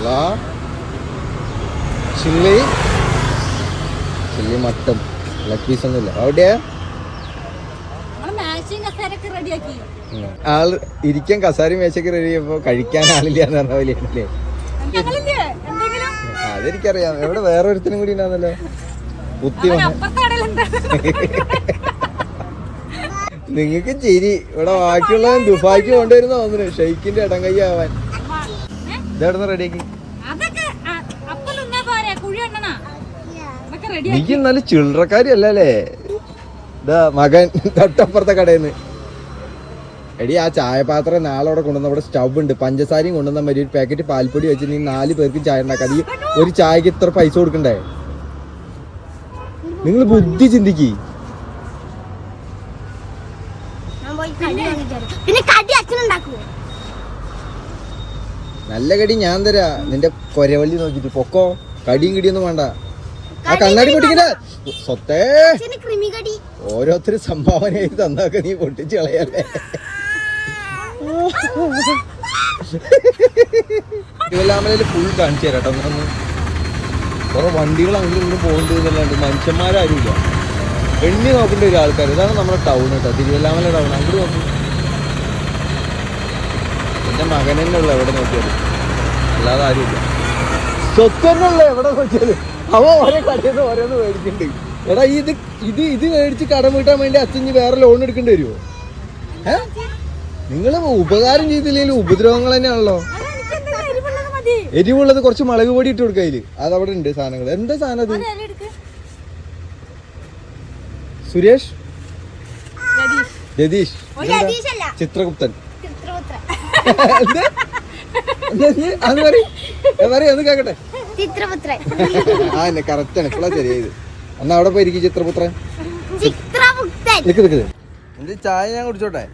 Hello chilli chilli mutton leg piece ഒന്നുമില്ല. എവിടെയാ ആള് ഇരിക്കാൻ കസാരി മേശക്ക് റെഡി ചെയ്യുമ്പോ കഴിക്കാൻ ആളില്ല എന്ന് പറഞ്ഞ പോലെയാണല്ലേ? അതെനിക്കറിയാം. എവിടെ വേറെ ഒരുത്തിനും കൂടി ഉണ്ടാന്നല്ലോ. കുത്തി നിങ്ങക്ക് ചിരി. ഇവിടെ ബാക്കിയുള്ളവൻ ദുബായിക്ക് കൊണ്ടുവരുന്ന തോന്നുന്നു ഷെയ്ക്കിന്റെ ഇടം കൈ ആവാൻ. ഇതെവിടുന്ന് റെഡിയാക്കി? എനിക്ക് നല്ല ചില്ലറക്കാരി അല്ലേ? ഇതാ മകൻ തൊട്ടപ്പുറത്തെ കടയിൽ നിന്ന്. എടി ആ ചായപാത്രം നാളെ അവിടെ കൊണ്ടുവന്ന അവിടെ സ്റ്റവ് ഉണ്ട്. പഞ്ചസാരയും കൊണ്ടുവന്ന മതി. ഒരു പാക്കറ്റ് പാൽപ്പൊടി വെച്ച് നീ 4 പേർക്ക് ചായ ഉണ്ടാക്കാം. നീ ഒരു ചായക്ക് ഇത്ര പൈസ കൊടുക്കണ്ടേ? നിങ്ങൾ ബുദ്ധി ചിന്തിക്ക്. നല്ല കടി ഞാൻ തരാ. നിന്റെ കൊരവള്ളി നോക്കിട്ട് പൊക്കോ. കടിയും കിടിയൊന്നും വേണ്ട. ആ കണ്ണാടി പൊട്ടിക്കണ സ്വത്തേ. ഓരോരുത്തര് സംഭാവനയായി തന്നൊക്കെ നീ പൊട്ടിച്ച് കളയല്ലേ. തിരുവല്ലാമലയില് ഫുൾ കാണിച്ചു തരാട്ടോ. ഒന്ന് കുറെ വണ്ടികൾ അങ്ങോട്ടും ഇങ്ങോട്ടും പോകേണ്ടതല്ലാണ്ട് മനുഷ്യന്മാരും ഇല്ല. എണ്ണി നോക്കേണ്ട ഒരു ആൾക്കാർ. ഇതാണ് നമ്മുടെ ടൗൺ കേട്ടോ, തിരുവല്ലാമല ടൗൺ. അങ്ങോട്ട് നോക്കും. എന്റെ മകൻ തന്നെ ഉള്ള എവിടെ നോക്കിയാലും, അല്ലാതെ ആരുമില്ല. സ്വത്ത് തന്നെ ഉള്ള എവിടെ നോക്കിയാലും അവ ഓരോ കടയിൽ നിന്ന് ഓരോന്ന് മേടിക്കുന്നുണ്ട്. എടാ ഇത് മേടിച്ച് കടം വീട്ടാൻ വേണ്ടി അച്ഛൻ വേറെ ലോൺ എടുക്കേണ്ടി വരുമോ? നിങ്ങൾ ഉപകാരം ചെയ്തില്ലെങ്കിലും ഉപദ്രവങ്ങൾ തന്നെയാണല്ലോ. എരിവുള്ളത് കുറച്ച് മുളക് പൊടി ഇട്ട് കൊടുക്കുക. അതില് അതവിടെ ഉണ്ട് സാധനങ്ങൾ. എന്താ സാധനം അത്? സുരേഷ്, രതീഷ്, ചിത്രഗുപ്തൻ. അത് പറയും കേക്കട്ടെ. ആ കറക്റ്റ് ആണ്. ഇപ്പോഴാ ശരിയായത്. എന്നാ അവിടെ പോയിരിക്കും ചിത്രപുത്രൻ. എന്ത് ചായ ഞാൻ കുടിച്ചോട്ടെ?